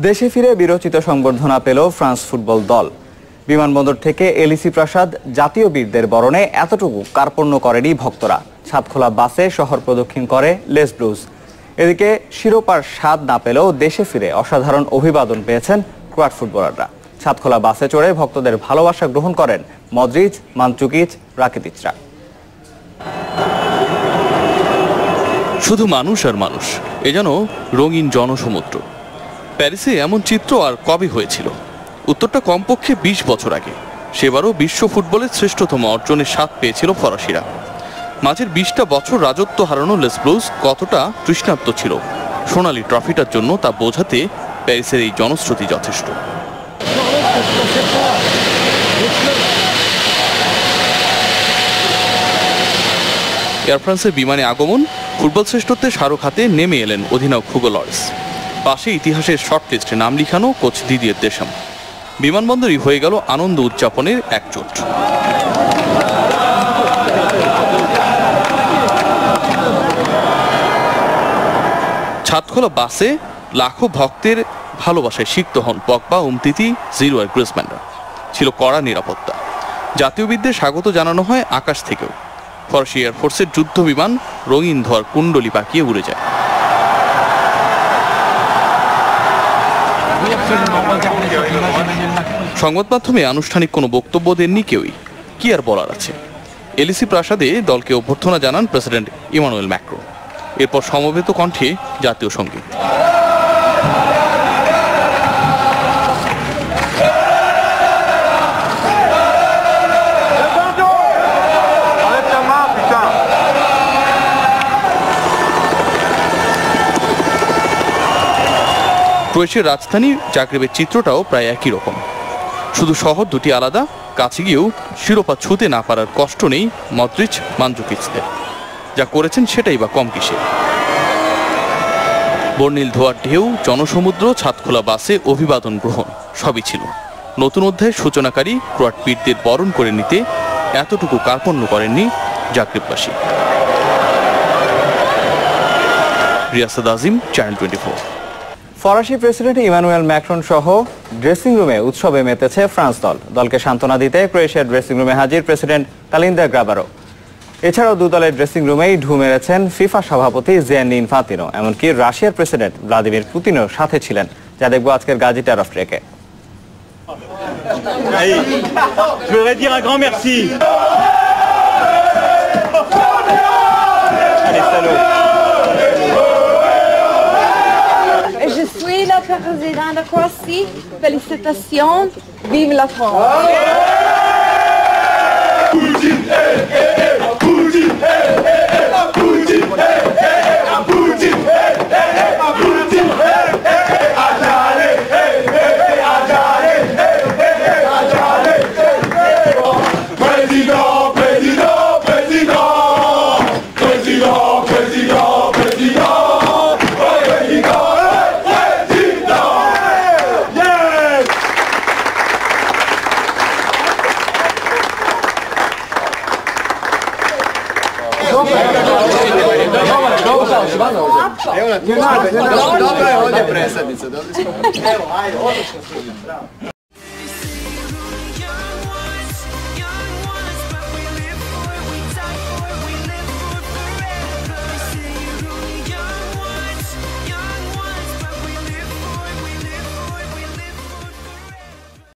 দেশে ফিরে বিরচিত সংবর্ধনা পেল ফ্রান্স ফুটবল দল। বিমানবন্দর থেকে এলিসি প্রাসাদ জাতীয় বীরদের বরণে এতটুকু কার্পণ্য করেনি ভক্তরা। ছাদখোলা বাসে শহর প্রদক্ষিণ করে লেস ব্লুজ। এদিকে শিরোপার স্বাদ না পেলেও দেশে ফিরে অসাধারণ অভিবাদন পেয়েছেন ক্রোয়াট ফুটবলাররা। ছাদখোলা বাসে চড়ে ভক্তদের ভালোবাসা গ্রহণ করেন মদ্রিচ, মানচুকিচ, রাকিতিচরা। শুধু মানুষ আর মানুষ, এ যেন রঙিন জনসমুদ্র। প্যারিসে এমন চিত্র আর কবে হয়েছিল? উত্তরটা কমপক্ষে 20 বছর আগে। সেবারও বিশ্ব ফুটবলের শ্রেষ্ঠতম অর্জনের স্বাদ পেয়েছিল ফরাসিরা। মাঝের 20টা বছর রাজত্ব হারানো লেস ব্লুজ কতটা তৃষ্ণার্ত ছিল সোনালি ট্রফিটার জন্য তা বোঝাতে প্যারিসের এই জনশ্রুতি যথেষ্ট। এয়ার ফ্রান্সের বিমানে আগমন, ফুটবল শ্রেষ্ঠত্বের স্মারক হাতে নেমে এলেন অধিনায়ক হুগো লরিস। পাশে ইতিহাসের শর্ট লিস্টে নাম লিখানো কোচ দিদিয়ের দেশাম। বিমানবন্দরই হয়ে গেল আনন্দ উদযাপনের একজোট। ছাদখোলা বাসে লাখো ভক্তের ভালোবাসায় সিক্ত হন পগবা, উমতিতি, জিরো আর গ্রিজম্যানরা। ছিল কড়া নিরাপত্তা। জাতীয়বিদদের স্বাগত জানানো হয় আকাশ থেকেও। ফরাসি এয়ারফোর্সের যুদ্ধ বিমান রঙিন ধোয়ার কুণ্ডলি পাকিয়ে উড়ে যায়। সংবাদ মাধ্যমে আনুষ্ঠানিক কোনো বক্তব্য দেননি কেউই। কি আর বলার আছে? এলিসি প্রাসাদে দলকে অভ্যর্থনা জানান প্রেসিডেন্ট ইমানুয়েল ম্যাক্রো। এরপর সমবেত কণ্ঠে জাতীয় সঙ্গীত। ক্রোয়েশিয়ার রাজধানী জাগ্রেবের চিত্রটাও প্রায় একই রকম। শুধু শহর দুটি আলাদা। কাছে গিয়েও শিরোপা ছুঁতে না পারার কষ্ট নেই মদ্রিচ, মানজুকিচদের। যা করেছেন সেটাই বা কম কিসে। বর্ণিল ধোয়ার ঢেউ, জনসমুদ্র, ছাদখোলা বাসে অভিবাদন গ্রহণ সবই ছিল। নতুন অধ্যায়ের সূচনাকারী ক্রোয়াট বীরদের বরণ করে নিতে এতটুকু কার্পণ্য করেননি জাগ্রেববাসী। রিয়াসাদ আজিম, চ্যানেল 24। ফরাসি প্রেসিডেন্ট ইমানুয়েল ম্যাক্রন সহ ড্রেসিং রুমে উৎসবে মেতেছে ফ্রান্স দল। দলকে সান্ত্বনা দিতে ক্রোয়েশিয়ার ড্রেসিং রুমে হাজির প্রেসিডেন্ট কালিন্দা গ্রাবারো। এছাড়াও দু দলের ড্রেসিং রুমেই ঢু মেরেছেন ফিফা সভাপতি জিয়ান্নি ইনফান্তিনো। এমনকি রাশিয়ার প্রেসিডেন্ট ভ্লাদিমির পুতিনও সাথে ছিলেন, যা দেখবো আজকের গাজীটার of ট্রেকে। Je suis la présidente de Croatie. Félicitations. Vive la France. Dobro je ovdje predsjednica.